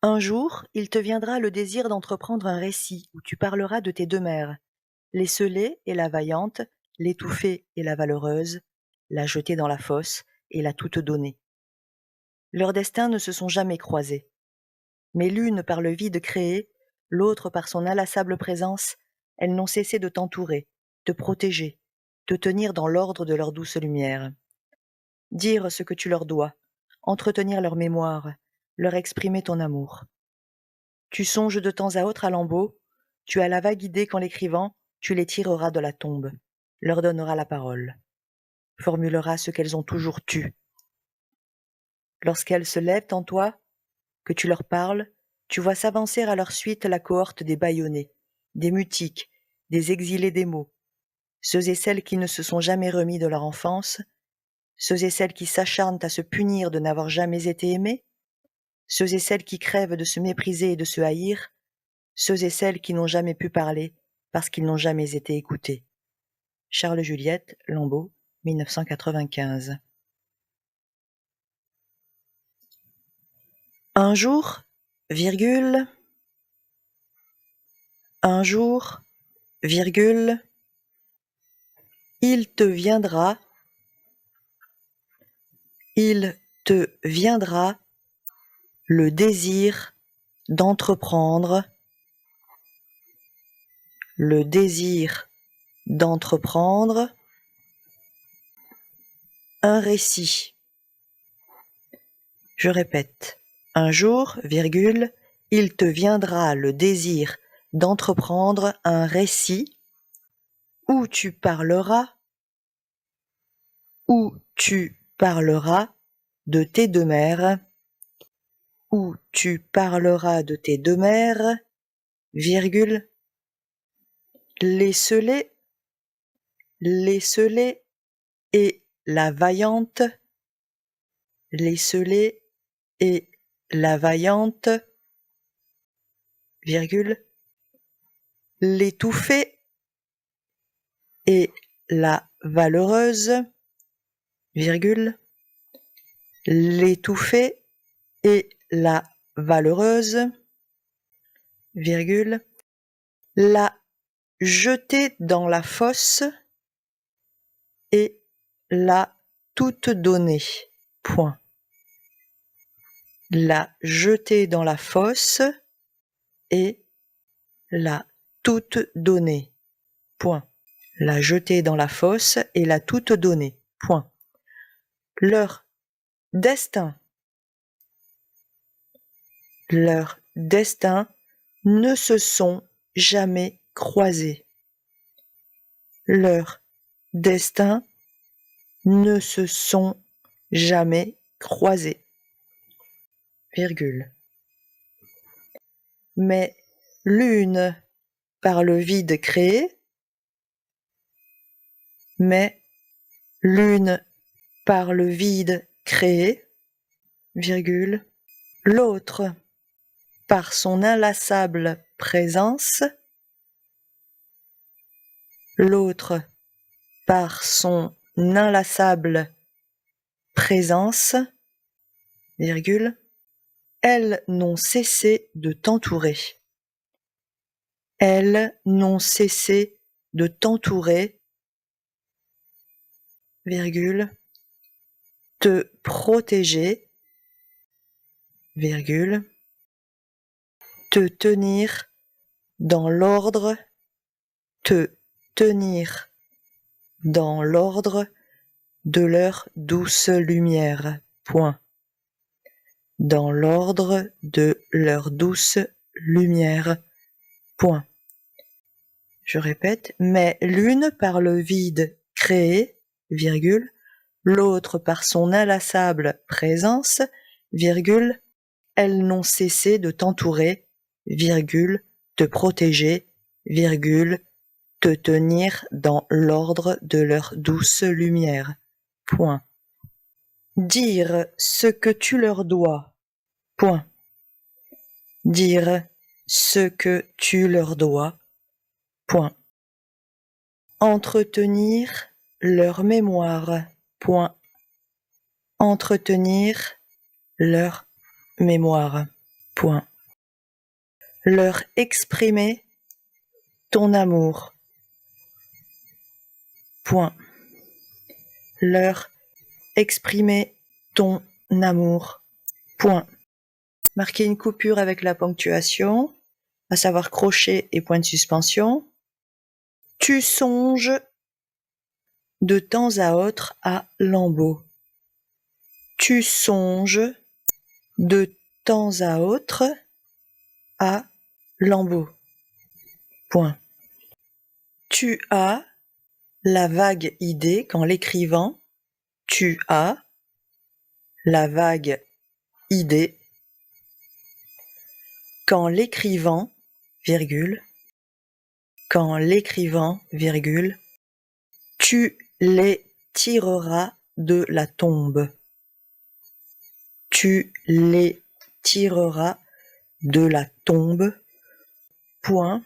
Un jour, il te viendra le désir d'entreprendre un récit où tu parleras de tes deux mères, l'esseulée et la vaillante, l'étouffée et la valeureuse, la jetée dans la fosse et la toute donnée. Leurs destins ne se sont jamais croisés, mais l'une par le vide créé, l'autre par son inlassable présence, elles n'ont cessé de t'entourer, te protéger, te tenir dans l'ordre de leur douce lumière. Dire ce que tu leur dois, entretenir leur mémoire, leur exprimer ton amour. Tu songes de temps à autre à Lambeau, tu as la vague idée qu'en l'écrivant, tu les tireras de la tombe, leur donneras la parole, formuleras ce qu'elles ont toujours tu. Lorsqu'elles se lèvent en toi, que tu leur parles, tu vois s'avancer à leur suite la cohorte des bâillonnés, des mutiques, des exilés des mots, ceux et celles qui ne se sont jamais remis de leur enfance, ceux et celles qui s'acharnent à se punir de n'avoir jamais été aimés, ceux et celles qui crèvent de se mépriser et de se haïr, ceux et celles qui n'ont jamais pu parler parce qu'ils n'ont jamais été écoutés. Charles Juliette, Lambeau, 1995. Un jour, virgule, un jour, virgule, il te viendra le désir d'entreprendre, le désir d'entreprendre un récit. Je répète, un jour, virgule, il te viendra le désir d'entreprendre un récit où tu parleras de tes deux mères, où tu parleras de tes deux mères, virgule, l'esseulée et la vaillante, l'esseulée et la vaillante, virgule, l'étouffée et la valeureuse, virgule, l'étouffée et la valeureuse, virgule, la jetée dans la fosse et la toute donnée, point. La jetée dans la fosse et la toute donnée, point. La jetée dans la fosse et la toute donnée, point. Leur destin ne se sont jamais croisés. Leurs destins ne se sont jamais croisés. Virgule. Mais l'une par le vide créé, mais l'une par le vide créé, virgule, l'autre par son inlassable présence, l'autre par son inlassable présence, virgule, elles n'ont cessé de t'entourer. Elles n'ont cessé de t'entourer, virgule, te protéger, virgule, te tenir dans l'ordre, te tenir dans l'ordre de leur douce lumière, point. Dans l'ordre de leur douce lumière, point. Je répète, mais l'une par le vide créé, virgule, l'autre par son inlassable présence, virgule, elles n'ont cessé de t'entourer, virgule, te protéger, virgule, te tenir dans l'ordre de leur douce lumière, point. Dire ce que tu leur dois, point. Dire ce que tu leur dois, point. Entretenir leur mémoire, point. Entretenir leur mémoire, Point. Leur exprimer ton amour. Point. Leur exprimer ton amour. Point. Marquer une coupure avec la ponctuation, à savoir crochet et point de suspension. Tu songes de temps à autre à Lambeau. Tu songes de temps à autre à Lambeau. Point. Tu as la vague idée qu'en l'écrivant, tu as la vague idée qu'en l'écrivant, virgule, qu'en l'écrivant, virgule, tu les tireras de la tombe. Tu les tireras de la tombe. Point.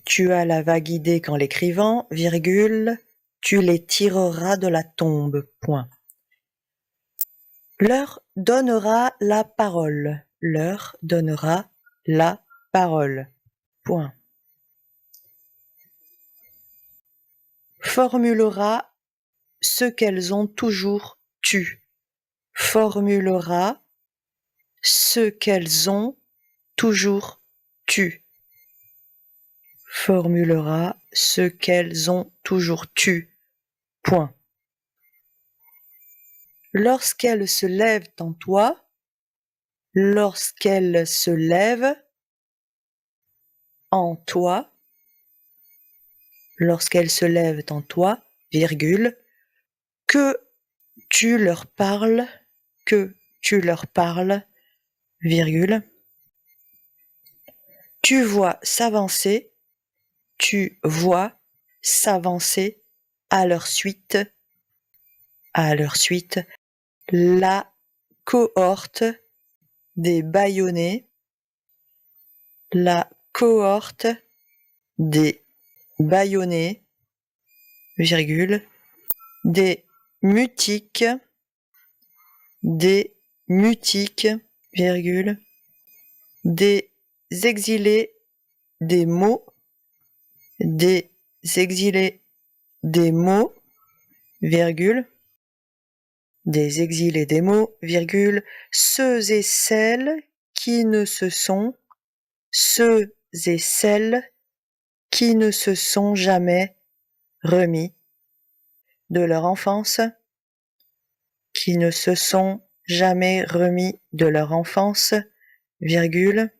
Tu as la vague idée qu'en l'écrivant, virgule, tu les tireras de la tombe. Point. Leur donnera la parole. Leur donnera la parole. Point. Formulera ce qu'elles ont toujours tu. Formulera ce qu'elles ont toujours tu. Formulera ce qu'elles ont toujours tu. Point. Lorsqu'elles se lèvent en toi, lorsqu'elles se lèvent en toi, lorsqu'elles se lèvent en toi, virgule, que tu leur parles, virgule, tu vois s'avancer à leur suite, la cohorte des bâillonnés, la cohorte des bâillonnés, virgule, des mutiques, virgule, des exilés des mots, des exilés des mots, virgule, des exilés des mots, virgule, ceux et celles qui ne se sont, ceux et celles qui ne se sont jamais remis de leur enfance, qui ne se sont jamais remis de leur enfance, virgule,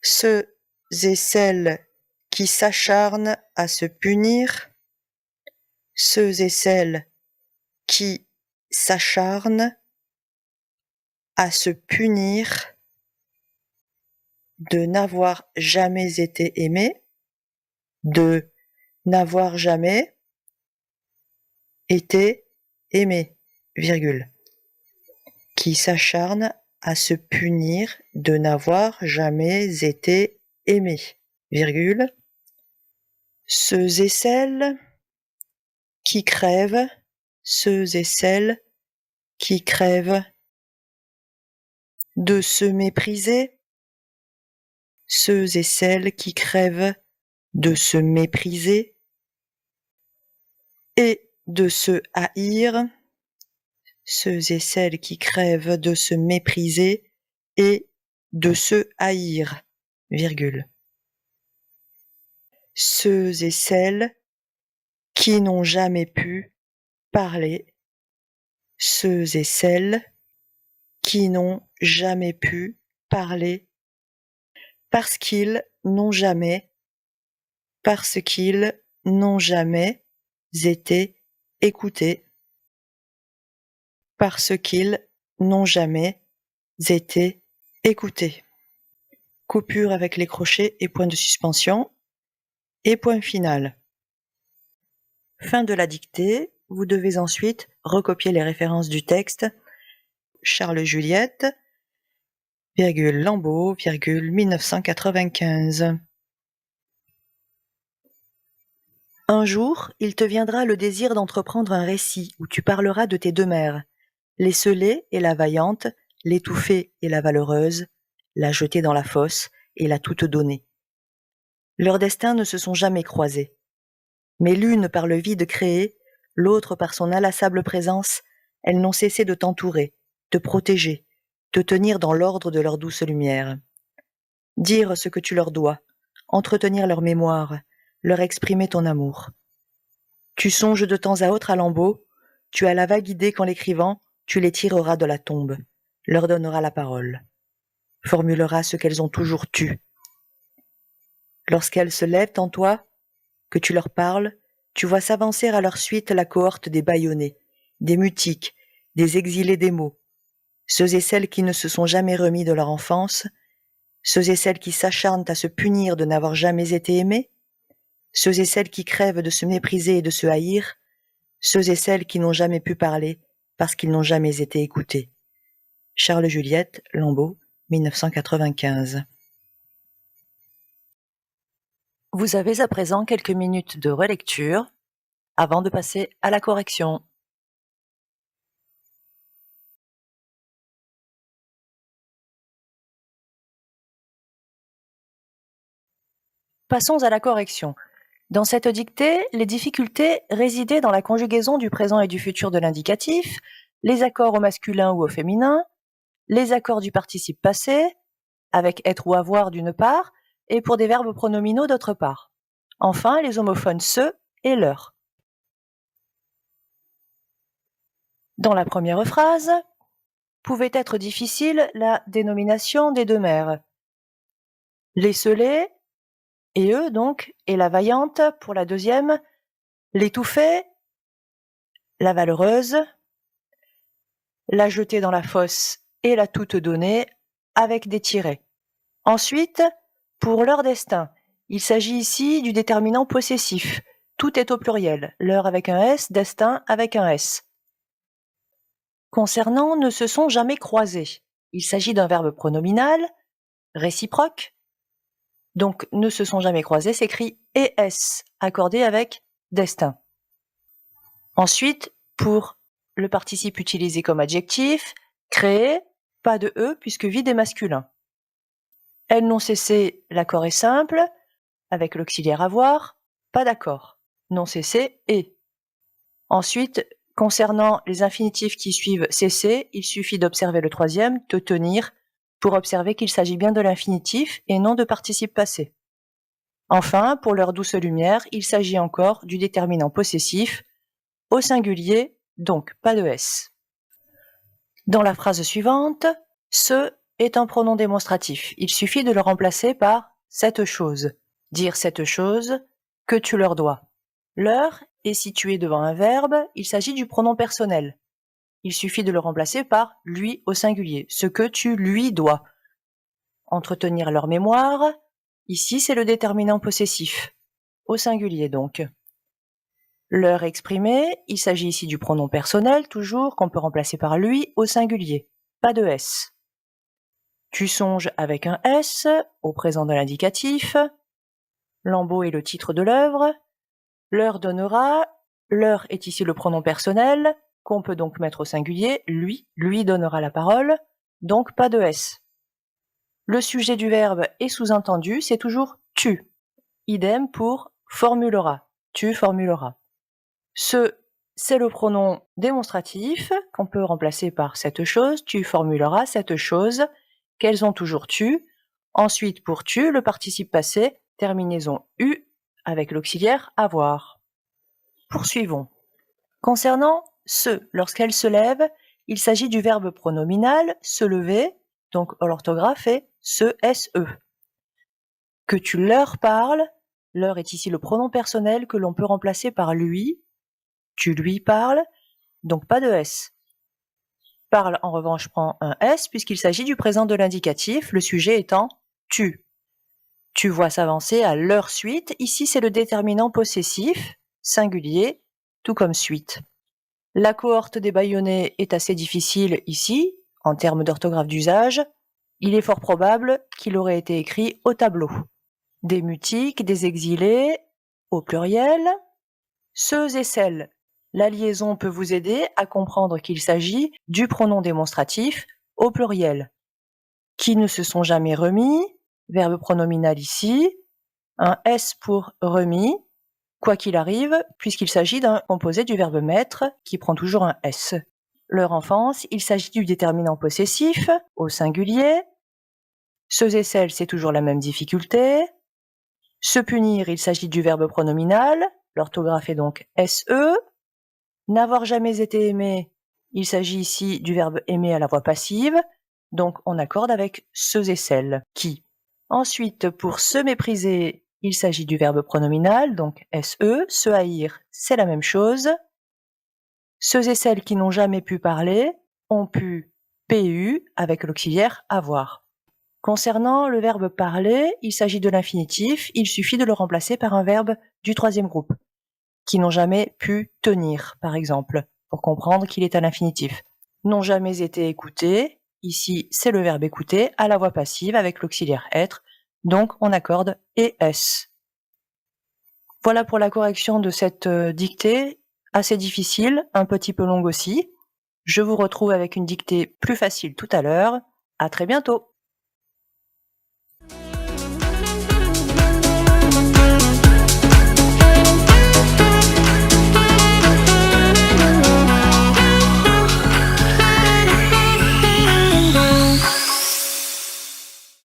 ceux et celles qui s'acharnent à se punir, ceux et celles qui s'acharnent à se punir de n'avoir jamais été aimé, de n'avoir jamais été aimé, virgule, qui s'acharnent à se punir de n'avoir jamais été aimé, virgule, ceux et celles qui crèvent, ceux et celles qui crèvent de se mépriser, ceux et celles qui crèvent de se mépriser et de se haïr, ceux et celles qui crèvent de se mépriser et de se haïr, virgule. Ceux et celles qui n'ont jamais pu parler, ceux et celles qui n'ont jamais pu parler parce qu'ils n'ont jamais été écoutés, parce qu'ils n'ont jamais été écoutés. Coupure avec les crochets et point de suspension et point final. Fin de la dictée. Vous devez ensuite recopier les références du texte. Charles-Juliette, Lambeau, 1995. Un jour, il te viendra le désir d'entreprendre un récit où tu parleras de tes deux mères, l'esseulée et la vaillante, l'étouffée et la valeureuse, la jetée dans la fosse et la toute donnée. Leurs destins ne se sont jamais croisés. Mais l'une par le vide créé, l'autre par son inlassable présence, elles n'ont cessé de t'entourer, te protéger, te tenir dans l'ordre de leur douce lumière. Dire ce que tu leur dois, entretenir leur mémoire, leur exprimer ton amour. Tu songes de temps à autre à Lambeau, tu as la vague idée qu'en l'écrivant, tu les tireras de la tombe, leur donneras la parole, formuleras ce qu'elles ont toujours tu. Lorsqu'elles se lèvent en toi, que tu leur parles, tu vois s'avancer à leur suite la cohorte des bâillonnés, des mutiques, des exilés des mots, ceux et celles qui ne se sont jamais remis de leur enfance, ceux et celles qui s'acharnent à se punir de n'avoir jamais été aimés, ceux et celles qui crèvent de se mépriser et de se haïr, ceux et celles qui n'ont jamais pu parler parce qu'ils n'ont jamais été écoutés. Charles Juliette, Lambeau, 1995. Vous avez à présent quelques minutes de relecture avant de passer à la correction. Passons à la correction. Dans cette dictée, les difficultés résidaient dans la conjugaison du présent et du futur de l'indicatif, les accords au masculin ou au féminin, les accords du participe passé, avec être ou avoir d'une part, et pour des verbes pronominaux d'autre part. Enfin, les homophones ce et leur. Dans la première phrase, pouvait être difficile la dénomination des deux mères. L'esseulée, et eux donc, et la vaillante pour la deuxième, l'étouffée, la valeureuse, la jetée dans la fosse et la toute donnée avec des tirets. Ensuite, pour leur destin, il s'agit ici du déterminant possessif. Tout est au pluriel, leur avec un S, destin avec un S. Concernant ne se sont jamais croisés, il s'agit d'un verbe pronominal, réciproque. Donc ne se sont jamais croisés s'écrit ES, accordé avec destin. Ensuite, pour le participe utilisé comme adjectif, créer, pas de E puisque vide est masculin. Elles n'ont cessé, l'accord est simple, avec l'auxiliaire avoir, pas d'accord. Non cessé et. Ensuite, concernant les infinitifs qui suivent cesser, il suffit d'observer le troisième, te tenir, pour observer qu'il s'agit bien de l'infinitif et non de participe passé. Enfin, pour leur douce lumière, il s'agit encore du déterminant possessif, au singulier, donc pas de S. Dans la phrase suivante, ce est un pronom démonstratif. Il suffit de le remplacer par cette chose. Dire cette chose que tu leur dois. Leur est situé devant un verbe, il s'agit du pronom personnel. Il suffit de le remplacer par lui au singulier, ce que tu lui dois. Entretenir leur mémoire, ici c'est le déterminant possessif, au singulier donc. Leur exprimé, il s'agit ici du pronom personnel, toujours, qu'on peut remplacer par lui au singulier, pas de S. Tu songes avec un S, au présent de l'indicatif. Lambeau est le titre de l'œuvre. Leur donnera, leur est ici le pronom personnel, qu'on peut donc mettre au singulier, lui donnera la parole, donc pas de S. Le sujet du verbe est sous-entendu, c'est toujours tu. Idem pour formulera, tu formuleras. Ce, c'est le pronom démonstratif qu'on peut remplacer par cette chose, tu formuleras cette chose, qu'elles ont toujours tu. Ensuite, pour tu, le participe passé, terminaison U avec l'auxiliaire avoir. Poursuivons. Concernant se, lorsqu'elle se lève, il s'agit du verbe pronominal se lever, donc l'orthographe est se, S-E. Que tu leur parles, leur est ici le pronom personnel que l'on peut remplacer par lui, tu lui parles, donc pas de S. Parle en revanche prend un S puisqu'il s'agit du présent de l'indicatif, le sujet étant tu. Tu vois s'avancer à leur suite, ici c'est le déterminant possessif, singulier, tout comme suite. La cohorte des bâillonnés est assez difficile ici, en termes d'orthographe d'usage. Il est fort probable qu'il aurait été écrit au tableau. Des mutiques, des exilés, au pluriel. Ceux et celles, La liaison peut vous aider à comprendre qu'il s'agit du pronom démonstratif au pluriel. Qui ne se sont jamais remis, verbe pronominal ici, un S pour remis, quoi qu'il arrive, puisqu'il s'agit d'un composé du verbe m'être qui prend toujours un S. Leur enfance, il s'agit du déterminant possessif au singulier. Ceux et celles, c'est toujours la même difficulté. Se punir, il s'agit du verbe pronominal, l'orthographe est donc SE. N'avoir jamais été aimé, il s'agit ici du verbe aimer à la voix passive, donc on accorde avec ceux et celles qui. Ensuite, pour se mépriser, il s'agit du verbe pronominal, donc SE. Se haïr, c'est la même chose. Ceux et celles qui n'ont jamais pu parler ont pu PU avec l'auxiliaire avoir. Concernant le verbe parler, il s'agit de l'infinitif, il suffit de le remplacer par un verbe du troisième groupe, qui n'ont jamais pu tenir, par exemple, pour comprendre qu'il est à l'infinitif. N'ont jamais été écoutés, ici c'est le verbe écouter à la voix passive avec l'auxiliaire être, donc on accorde ES. Voilà pour la correction de cette dictée, assez difficile, un petit peu longue aussi. Je vous retrouve avec une dictée plus facile tout à l'heure. À très bientôt!